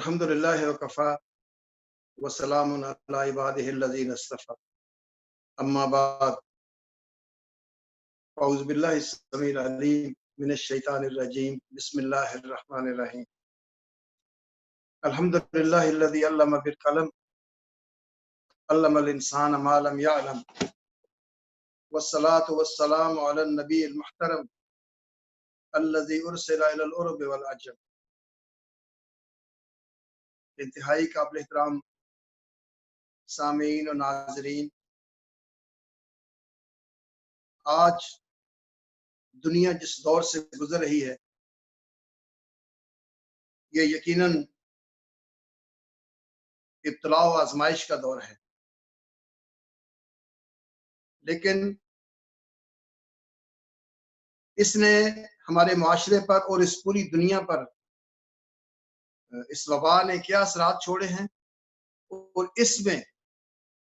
الحمدللہ وکفا وسلام علی عبادہ الذین اصطفى اما بعد اعوذ باللہ السمیع العلیم من الشیطان الرجیم بسم اللہ الرحمن الرحیم الحمدللہ الذی علم بالقلم علم الانسان ما لم يعلم والصلاة والسلام علی النبی المحترم الذی ارسل الی العرب والعجم۔ انتہائی قابل احترام سامعین و ناظرین، آج دنیا جس دور سے گزر رہی ہے یہ یقیناً ابتلاء و آزمائش کا دور ہے، لیکن اس نے ہمارے معاشرے پر اور اس پوری دنیا پر اس وبا نے کیا اثرات چھوڑے ہیں اور اس میں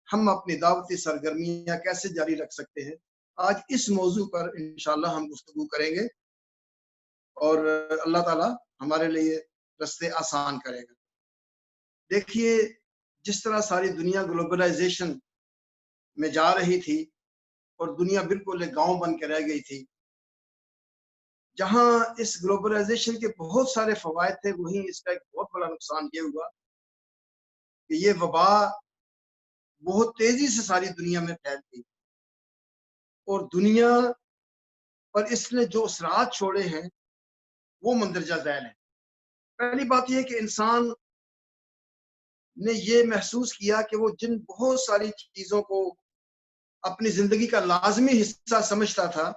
ہم اپنی دعوتی سرگرمیاں کیسے جاری رکھ سکتے ہیں، آج اس موضوع پر انشاءاللہ ہم گفتگو کریں گے اور اللہ تعالی ہمارے لیے رستے آسان کرے گا۔ دیکھیے، جس طرح ساری دنیا گلوبلائزیشن میں جا رہی تھی اور دنیا بالکل ایک گاؤں بن کے رہ گئی تھی، جہاں اس گلوبلائزیشن کے بہت سارے فوائد تھے وہیں اس کا ایک بہت بڑا نقصان یہ ہوا کہ یہ وبا بہت تیزی سے ساری دنیا میں پھیل گئی اور دنیا پر اس نے جو اثرات چھوڑے ہیں وہ مندرجہ ذیل ہیں۔ پہلی بات یہ کہ انسان نے یہ محسوس کیا کہ وہ جن بہت ساری چیزوں کو اپنی زندگی کا لازمی حصہ سمجھتا تھا،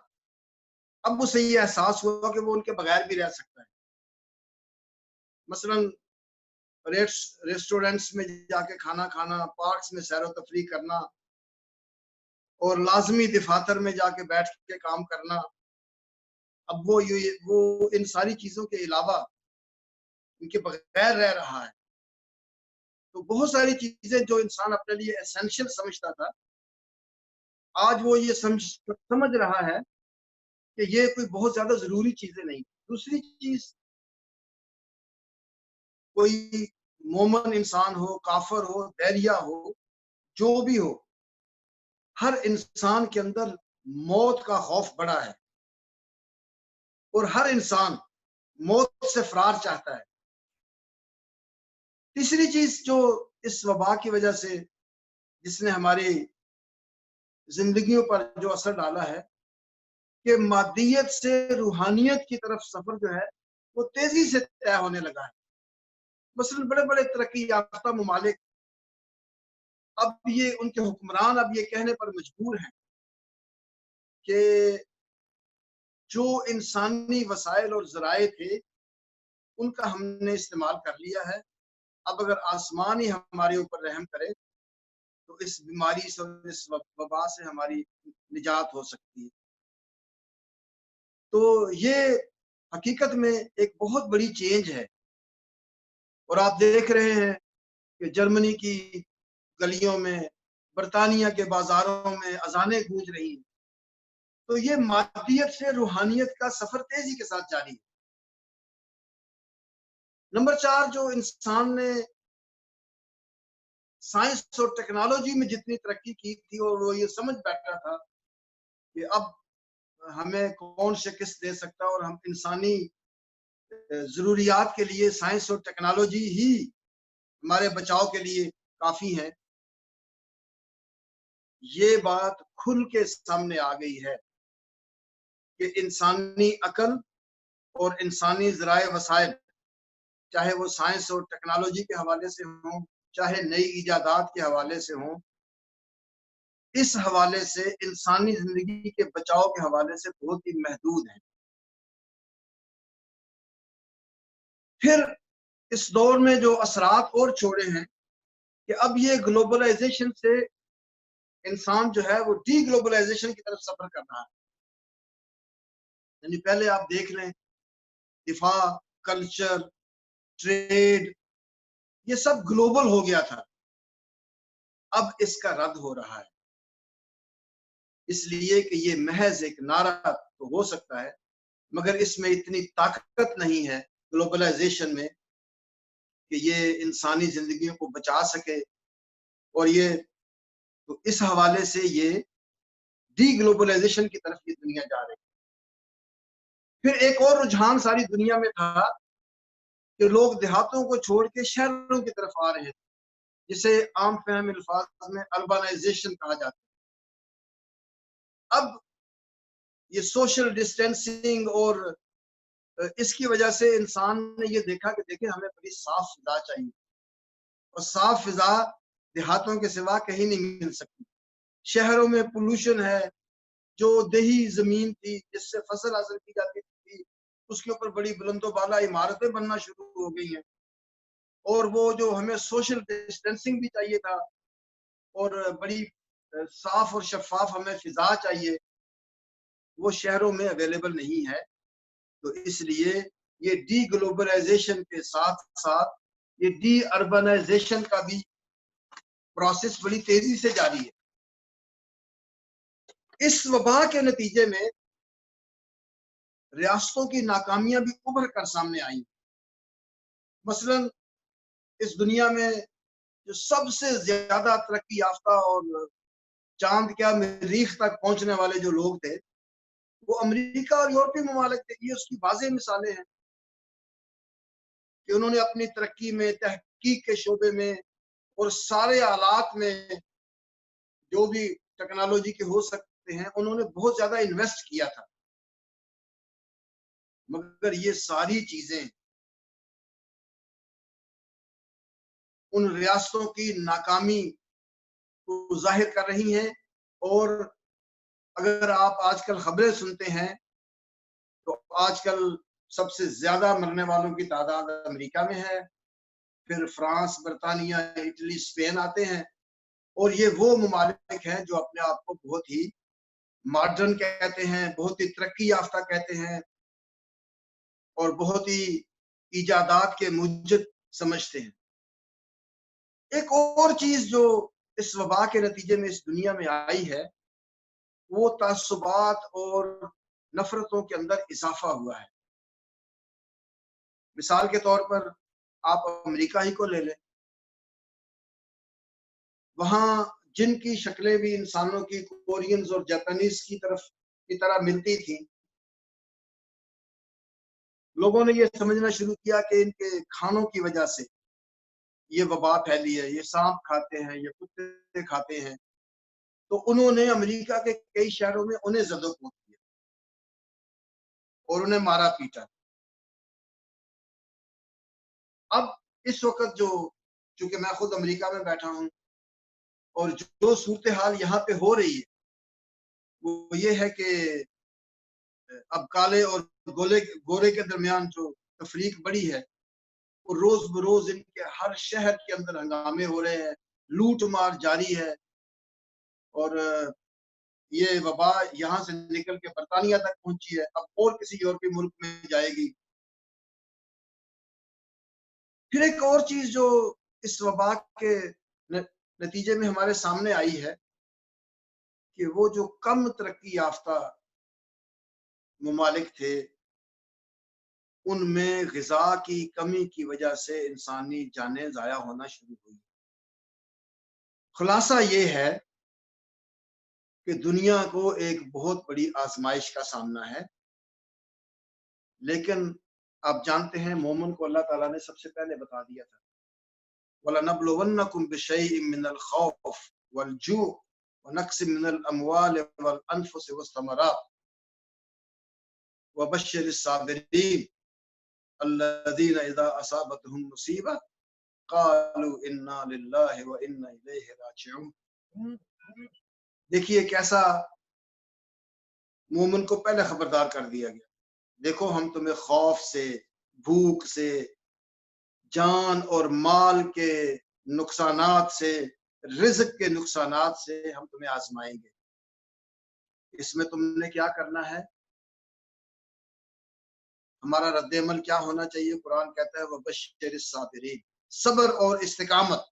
اب اسے یہ احساس ہوا کہ وہ ان کے بغیر بھی رہ سکتا ہے۔ مثلا ریسٹورنٹس میں جا کے کھانا کھانا، پارکس میں سیر و تفریح کرنا اور لازمی دفاتر میں جا کے بیٹھ کے کام کرنا، اب وہ ان ساری چیزوں کے علاوہ ان کے بغیر رہ رہا ہے۔ تو بہت ساری چیزیں جو انسان اپنے لیے ایسینشل سمجھتا تھا، آج وہ یہ سمجھ رہا ہے کہ یہ کوئی بہت زیادہ ضروری چیزیں نہیں۔ دوسری چیز، کوئی مومن انسان ہو، کافر ہو، دیریا ہو، جو بھی ہو، ہر انسان کے اندر موت کا خوف بڑا ہے اور ہر انسان موت سے فرار چاہتا ہے۔ تیسری چیز جو اس وبا کی وجہ سے جس نے ہماری زندگیوں پر جو اثر ڈالا ہے کہ مادیت سے روحانیت کی طرف سفر جو ہے وہ تیزی سے طے ہونے لگا ہے۔ مثلا بڑے بڑے ترقی یافتہ ممالک، اب یہ ان کے حکمران اب یہ کہنے پر مجبور ہیں کہ جو انسانی وسائل اور ذرائع تھے ان کا ہم نے استعمال کر لیا ہے، اب اگر آسمان ہی ہمارے اوپر رحم کرے تو اس بیماری سے، اس وبا سے ہماری نجات ہو سکتی ہے۔ تو یہ حقیقت میں ایک بہت بڑی چینج ہے، اور آپ دیکھ رہے ہیں کہ جرمنی کی گلیوں میں، برطانیہ کے بازاروں میں اذانیں گونج رہی ہیں۔ تو یہ مادیت سے روحانیت کا سفر تیزی کے ساتھ جاری ہے۔ نمبر 4، جو انسان نے سائنس اور ٹیکنالوجی میں جتنی ترقی کی تھی اور وہ یہ سمجھ بیٹھا تھا کہ اب ہمیں کون شکست دے سکتا اور ہم انسانی ضروریات کے لیے سائنس اور ٹیکنالوجی ہی ہمارے بچاؤ کے لیے کافی ہے، یہ بات کھل کے سامنے آ گئی ہے کہ انسانی عقل اور انسانی ذرائع وسائل، چاہے وہ سائنس اور ٹیکنالوجی کے حوالے سے ہوں، چاہے نئی ایجادات کے حوالے سے ہوں، اس حوالے سے انسانی زندگی کے بچاؤ کے حوالے سے بہت ہی محدود ہیں۔ پھر اس دور میں جو اثرات اور چھوڑے ہیں کہ اب یہ گلوبلائزیشن سے انسان جو ہے وہ ڈی گلوبلائزیشن کی طرف سفر کر رہا ہے۔ یعنی پہلے آپ دیکھ لیں، دفاع، کلچر، ٹریڈ، یہ سب گلوبل ہو گیا تھا، اب اس کا رد ہو رہا ہے، اس لیے کہ یہ محض ایک نعرہ تو ہو سکتا ہے مگر اس میں اتنی طاقت نہیں ہے گلوبلائزیشن میں کہ یہ انسانی زندگیوں کو بچا سکے، اور یہ تو اس حوالے سے یہ ڈی گلوبلائزیشن کی طرف یہ دنیا جا رہی ہے۔ پھر ایک اور رجحان ساری دنیا میں تھا کہ لوگ دیہاتوں کو چھوڑ کے شہروں کی طرف آ رہے تھے، جسے عام فہم الفاظ میں اربنائزیشن کہا جاتا ہے۔ اب یہ سوشل ڈسٹینسنگ اور اس کی وجہ سے انسان نے یہ دیکھا کہ دیکھیں ہمیں بڑی صاف فضا چاہیے، اور صاف فضا دیہاتوں کے سوا کہیں نہیں مل سکتی۔ شہروں میں پولوشن ہے، جو دیہی زمین تھی جس سے فصل حاصل کی جاتی تھی اس کے اوپر بڑی بلند و بالا عمارتیں بننا شروع ہو گئی ہیں، اور وہ جو ہمیں سوشل ڈسٹینسنگ بھی چاہیے تھا اور بڑی صاف اور شفاف ہمیں فضا چاہیے، وہ شہروں میں اویلیبل نہیں ہے۔ تو اس لیے یہ ڈی گلوبلائزیشن کے ساتھ ساتھ یہ ڈی اربنائزیشن کا بھی پروسیس بڑی تیزی سے جاری ہے۔ اس وبا کے نتیجے میں ریاستوں کی ناکامیاں بھی ابھر کر سامنے آئیں۔ مثلا اس دنیا میں جو سب سے زیادہ ترقی یافتہ اور چاند کیا مریخ تک پہنچنے والے جو لوگ تھے وہ امریکہ اور یورپی ممالک تھے۔ یہ اس کی واضح مثالیں ہیں کہ انہوں نے اپنی ترقی میں، تحقیق کے شعبے میں اور سارے آلات میں جو بھی ٹیکنالوجی کے ہو سکتے ہیں انہوں نے بہت زیادہ انویسٹ کیا تھا، مگر یہ ساری چیزیں ان ریاستوں کی ناکامی کو ظاہر کر رہی ہیں۔ اور اگر آپ آج کل خبریں سنتے ہیں تو آج کل سب سے زیادہ مرنے والوں کی تعداد امریکہ میں ہے، پھر فرانس، برطانیہ، اٹلی، اسپین آتے ہیں، اور یہ وہ ممالک ہیں جو اپنے آپ کو بہت ہی ماڈرن کہتے ہیں، بہت ہی ترقی یافتہ کہتے ہیں اور بہت ہی ایجادات کے موجد سمجھتے ہیں۔ ایک اور چیز جو اس وبا کے نتیجے میں اس دنیا میں آئی ہے وہ تعصبات اور نفرتوں کے اندر اضافہ ہوا ہے۔ مثال کے طور پر آپ امریکہ ہی کو لے لیں، وہاں جن کی شکلیں بھی انسانوں کی کورینز اور جاپانیز کی طرح ملتی تھیں، لوگوں نے یہ سمجھنا شروع کیا کہ ان کے کھانوں کی وجہ سے یہ وبا پھیلی ہے، یہ سانپ کھاتے ہیں، یہ کتے کھاتے ہیں، تو انہوں نے امریکہ کے کئی شہروں میں انہیں زد و کو کیا اور انہیں مارا پیٹا۔ اب اس وقت چونکہ میں خود امریکہ میں بیٹھا ہوں اور جو صورتحال یہاں پہ ہو رہی ہے وہ یہ ہے کہ اب کالے اور گورے کے درمیان جو تفریق بڑی ہے، اور روز بروز ان کے ہر شہر کے اندر ہنگامے ہو رہے ہیں، لوٹ مار جاری ہے، اور یہ وبا یہاں سے نکل کے برطانیہ تک پہنچی ہے، اب اور کسی یورپی ملک میں جائے گی۔ پھر ایک اور چیز جو اس وبا کے نتیجے میں ہمارے سامنے آئی ہے کہ وہ جو کم ترقی یافتہ ممالک تھے ان میں غذا کی کمی کی وجہ سے انسانی جانیں ضائع ہونا شروع ہوئی۔ خلاصہ یہ ہے کہ دنیا کو ایک بہت بڑی آزمائش کا سامنا ہے، لیکن آپ جانتے ہیں مومن کو اللہ تعالیٰ نے سب سے پہلے بتا دیا تھا وَلَنَبْلُوَنَّكُمْ بِشَيْءٍ مِّنَ الْخَوْفِ وَالْجُوعِ وَنَقْصٍ مِّنَ الْأَمْوَالِ وَالْأَنفُسِ وَالثَّمَرَاتِ وَبَشِّرِ الصَّابِرِينَ الَّذِينَ إِذَا أَصَابَتْهُم مُّصِيبَةٌ قَالُوا إِنَّا لِلَّهِ وَإِنَّا إِلَيْهِ رَاجِعُونَ۔ دیکھیے کیسا مومن کو پہلے خبردار کر دیا گیا، دیکھو ہم تمہیں خوف سے، بھوک سے، جان اور مال کے نقصانات سے، رزق کے نقصانات سے ہم تمہیں آزمائیں گے۔ اس میں تم نے کیا کرنا ہے؟ ہمارا رد عمل کیا ہونا چاہیے؟ قرآن کہتا ہے وَبَشِّرِ الصَّابِرِينَ، صبر اور استقامت۔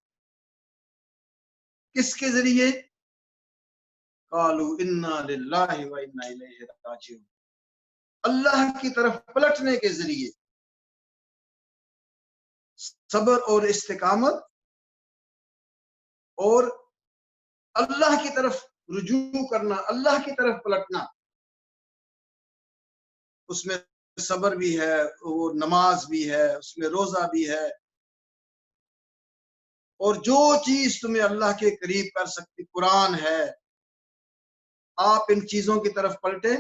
کس کے ذریعے؟ قَالُوا إِنَّا لِلَّهِ وَإِنَّا إِلَيْهِ رَاجِعُونَ، اللہ کی طرف پلٹنے کے ذریعے، صبر اور استقامت اور اللہ کی طرف رجوع کرنا، اللہ کی طرف پلٹنا، اس میں صبر بھی ہے، وہ نماز بھی ہے، اس میں روزہ بھی ہے، اور جو چیز تمہیں اللہ کے قریب کر سکتی قرآن ہے، آپ ان چیزوں کی طرف پلٹیں۔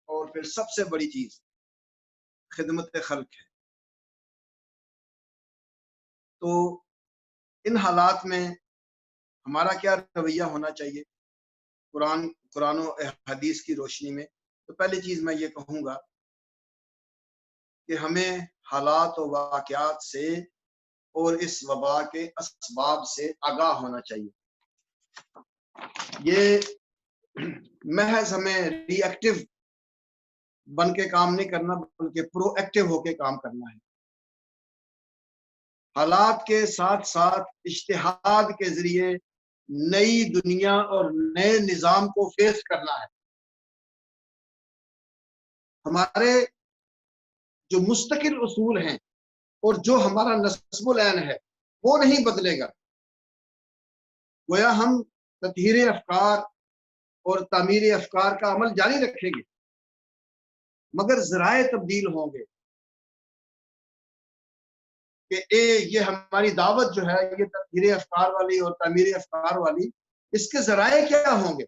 اور پھر سب سے بڑی چیز خدمت خلق ہے۔ تو ان حالات میں ہمارا کیا رویہ ہونا چاہیے قرآن و حدیث کی روشنی میں؟ تو پہلی چیز میں یہ کہوں گا کہ ہمیں حالات و واقعات سے اور اس وبا کے اسباب سے آگاہ ہونا چاہیے۔ یہ محض ہمیں ری ایکٹیو بن کے کام نہیں کرنا، بلکہ پرو ایکٹیو ہو کے کام کرنا ہے۔ حالات کے ساتھ ساتھ اجتہاد کے ذریعے نئی دنیا اور نئے نظام کو فیس کرنا ہے۔ ہمارے جو مستقل اصول ہیں اور جو ہمارا نصب العین ہے وہ نہیں بدلے گا۔ گویا ہم تطہیر افکار اور تعمیر افکار کا عمل جاری رکھیں گے، مگر ذرائع تبدیل ہوں گے کہ یہ ہماری دعوت جو ہے یہ تطہیر افکار والی اور تعمیر افکار والی، اس کے ذرائع کیا ہوں گے؟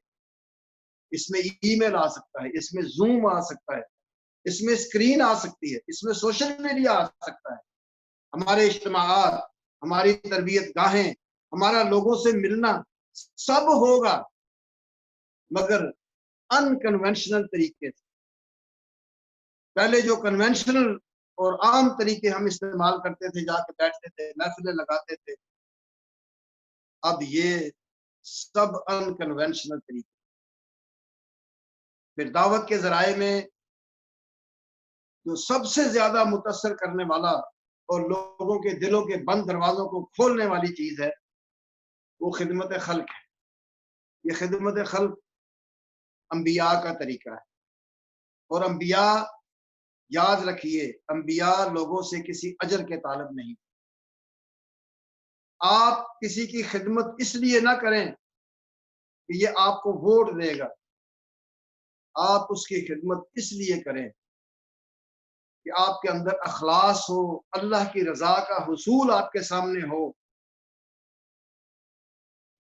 اس میں ای میل آ سکتا ہے، اس میں زوم آ سکتا ہے، اس میں اسکرین آ سکتی ہے، اس میں سوشل میڈیا آ سکتا ہے، ہمارے اجتماعات، ہماری تربیت گاہیں، ہمارا لوگوں سے ملنا سب ہوگا، مگر انکنونشنل طریقے سے۔ پہلے جو کنونشنل اور عام طریقے ہم استعمال کرتے تھے، جا کے بیٹھتے تھے، محفلیں لگاتے تھے، اب یہ سب انکنونشنل طریقے۔ پھر دعوت کے ذرائع میں جو سب سے زیادہ متاثر کرنے والا اور لوگوں کے دلوں کے بند دروازوں کو کھولنے والی چیز ہے وہ خدمت خلق ہے۔ یہ خدمت خلق انبیاء کا طریقہ ہے، اور انبیاء، یاد رکھیے، انبیاء لوگوں سے کسی اجر کے طالب نہیں۔ آپ کسی کی خدمت اس لیے نہ کریں کہ یہ آپ کو ووٹ دے گا، آپ اس کی خدمت اس لیے کریں کہ آپ کے اندر اخلاص ہو، اللہ کی رضا کا حصول آپ کے سامنے ہو،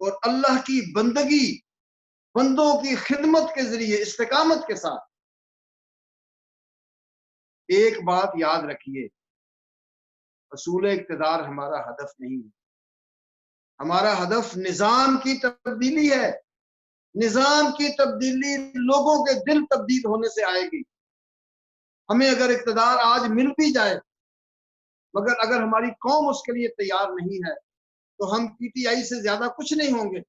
اور اللہ کی بندگی، بندوں کی خدمت کے ذریعے استقامت کے ساتھ۔ ایک بات یاد رکھیے، حصول اقتدار ہمارا ہدف نہیں ہے، ہمارا ہدف نظام کی تبدیلی ہے۔ نظام کی تبدیلی لوگوں کے دل تبدیل ہونے سے آئے گی۔ ہمیں اگر اقتدار آج مل بھی جائے، مگر اگر ہماری قوم اس کے لیے تیار نہیں ہے تو ہم پی ٹی آئی سے زیادہ کچھ نہیں ہوں گے۔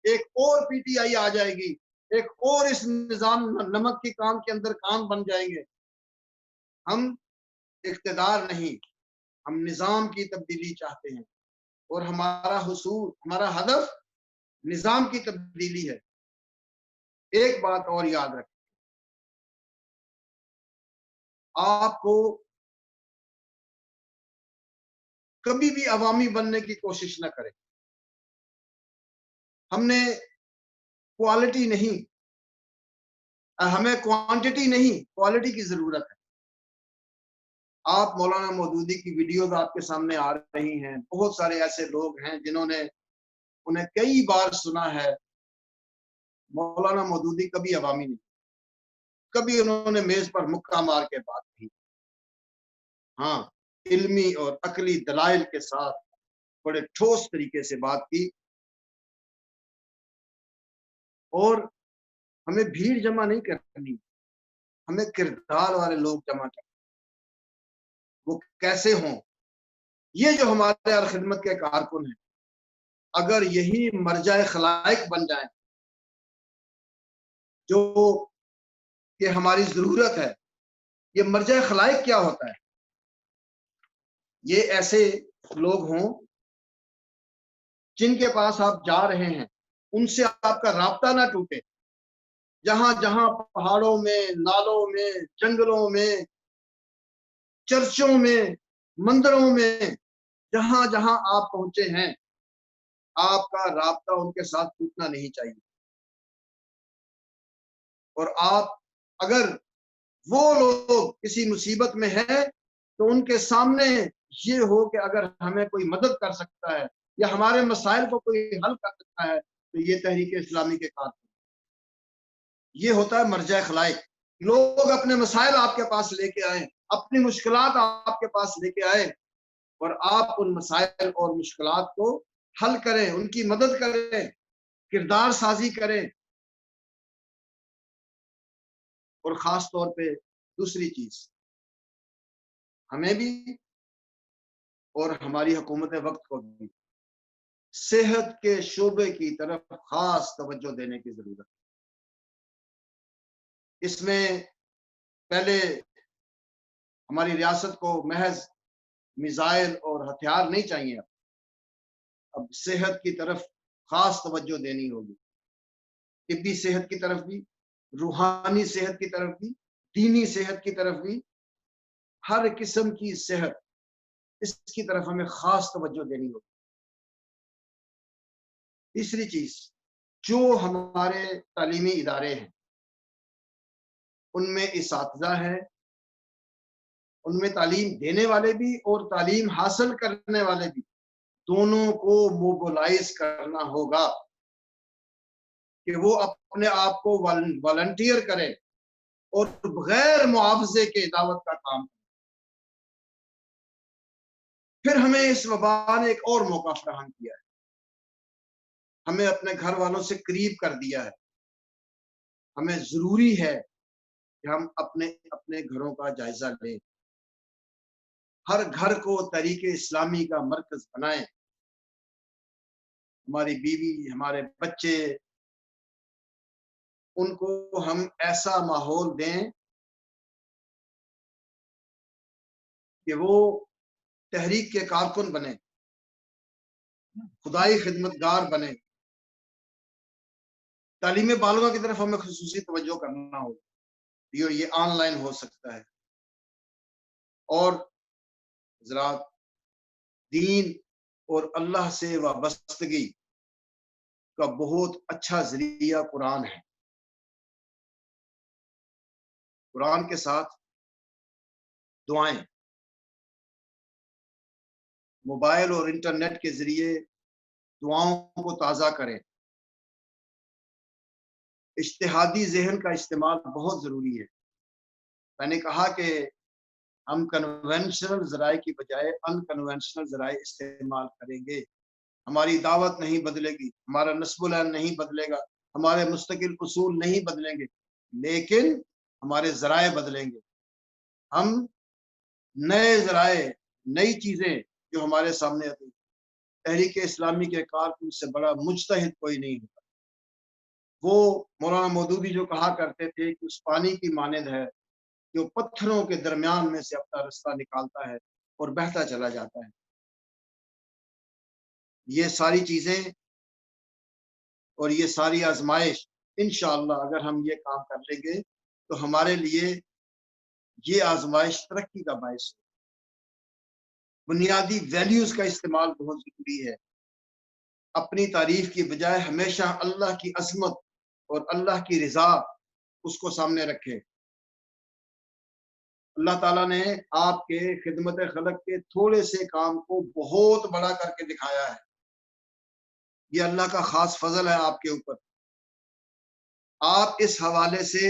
ایک اور پی ٹی آئی آ جائے گی، ایک اور اس نظام نمک کی کام کے اندر کام بن جائیں گے۔ ہم اقتدار نہیں، ہم نظام کی تبدیلی چاہتے ہیں، اور ہمارا حصول، ہمارا ہدف نظام کی تبدیلی ہے۔ ایک بات اور یاد رکھیں، آپ کو کبھی بھی عوامی بننے کی کوشش نہ کریں۔ ہم نے کوالٹی نہیں، ہمیں کوانٹٹی نہیں، کوالٹی کی ضرورت ہے۔ آپ مولانا مودودی کی ویڈیوز آپ کے سامنے آ رہی ہیں، بہت سارے ایسے لوگ ہیں جنہوں نے انہیں کئی بار سنا ہے۔ مولانا مودودی کبھی عوامی نہیں، کبھی انہوں نے میز پر مکہ مار کے بات کی، ہاں، علمی اور عقلی دلائل کے ساتھ بڑے ٹھوس طریقے سے بات کی، اور ہمیں بھیڑ جمع نہیں کرنی، ہمیں کردار والے لوگ جمع کرنے، وہ کیسے ہوں؟ یہ جو ہمارے خدمت کے کارکن ہیں، اگر یہی مرجع خلائق بن جائیں جو کہ ہماری ضرورت ہے۔ یہ مرجع خلائق کیا ہوتا ہے؟ یہ ایسے لوگ ہوں جن کے پاس آپ جا رہے ہیں، ان سے آپ کا رابطہ نہ ٹوٹے، جہاں جہاں پہاڑوں میں، نالوں میں، جنگلوں میں، چرچوں میں، مندروں میں جہاں جہاں آپ پہنچے ہیں، آپ کا رابطہ ان کے ساتھ ٹوٹنا نہیں چاہیے۔ اور آپ اگر وہ لوگ کسی مصیبت میں ہیں تو ان کے سامنے یہ ہو کہ اگر ہمیں کوئی مدد کر سکتا ہے یا ہمارے مسائل کو کوئی حل کر سکتا ہے تو یہ تحریک اسلامی کے کارکن، یہ ہوتا ہے مرجع خلائق۔ لوگ اپنے مسائل آپ کے پاس لے کے آئیں، اپنی مشکلات آپ کے پاس لے کے آئیں، اور آپ ان مسائل اور مشکلات کو حل کریں، ان کی مدد کریں، کردار سازی کریں۔ اور خاص طور پہ دوسری چیز، ہمیں بھی اور ہماری حکومت وقت کو بھی صحت کے شعبے کی طرف خاص توجہ دینے کی ضرورت ہے۔ اس میں پہلے ہماری ریاست کو محض میزائل اور ہتھیار نہیں چاہیے، اب صحت کی طرف خاص توجہ دینی ہوگی، طبی صحت کی طرف بھی، روحانی صحت کی طرف بھی، دینی صحت کی طرف بھی، ہر قسم کی صحت، اس کی طرف ہمیں خاص توجہ دینی ہوگی۔ تیسری چیز، جو ہمارے تعلیمی ادارے ہیں ان میں اساتذہ ہیں، ان میں تعلیم دینے والے بھی اور تعلیم حاصل کرنے والے بھی، دونوں کو موبلائز کرنا ہوگا کہ وہ اپنے آپ کو والنٹیئر کرے اور بغیر معاوضے کے دعوت کا کام کرے۔ پھر ہمیں اس وبا نے ایک اور موقع فراہم کیا ہے، ہمیں اپنے گھر والوں سے قریب کر دیا ہے۔ ہمیں ضروری ہے کہ ہم اپنے گھروں کا جائزہ لیں، ہر گھر کو تحریک اسلامی کا مرکز بنائیں، ہماری بیوی، ہمارے بچے، ان کو ہم ایسا ماحول دیں کہ وہ تحریک کے کارکن بنے، خدائی خدمتگار بنے۔ تعلیم بالغہ کی طرف ہمیں خصوصی توجہ کرنا ہوگا، یہ آن لائن ہو سکتا ہے۔ اور حضرات، دین اور اللہ سے وابستگی کا بہت اچھا ذریعہ قرآن ہے۔ قرآن کے ساتھ دعائیں، موبائل اور انٹرنیٹ کے ذریعے دعاؤں کو تازہ کریں۔ اجتہادی ذہن کا استعمال بہت ضروری ہے۔ میں نے کہا کہ ہم کنونشنل ذرائع کی بجائے ان کنونشنل ذرائع استعمال کریں گے، ہماری دعوت نہیں بدلے گی، ہمارا نصب العین نہیں بدلے گا، ہمارے مستقل اصول نہیں بدلیں گے، لیکن ہمارے ذرائع بدلیں گے۔ ہم نئے ذرائع، نئی چیزیں جو ہمارے سامنے آتی، تحریک اسلامی کے کارکن سے بڑا مجتہد کوئی نہیں ہوتا۔ وہ مولانا مودودی جو کہا کرتے تھے کہ اس پانی کی مانند ہے جو پتھروں کے درمیان میں سے اپنا رستہ نکالتا ہے اور بہتا چلا جاتا ہے۔ یہ ساری چیزیں اور یہ ساری آزمائش انشاءاللہ اگر ہم یہ کام کر لیں گے تو ہمارے لیے یہ آزمائش ترقی کا باعث ہے۔ بنیادی ویلیوز کا استعمال بہت ضروری ہے۔ اپنی تعریف کی بجائے ہمیشہ اللہ کی عظمت اور اللہ کی رضا اس کو سامنے رکھے۔ اللہ تعالیٰ نے آپ کے خدمت خلق کے تھوڑے سے کام کو بہت بڑا کر کے دکھایا ہے۔ یہ اللہ کا خاص فضل ہے آپ کے اوپر۔ آپ اس حوالے سے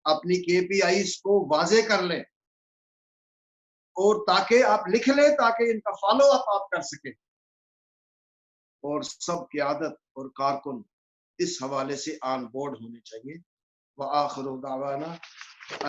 اپنی KPIs کو واضح کر لیں اور تاکہ آپ لکھ لیں تاکہ ان کا فالو اپ آپ کر سکیں، اور سب قیادت اور کارکن اس حوالے سے آن بورڈ ہونے چاہیے۔ وآخر دعوانا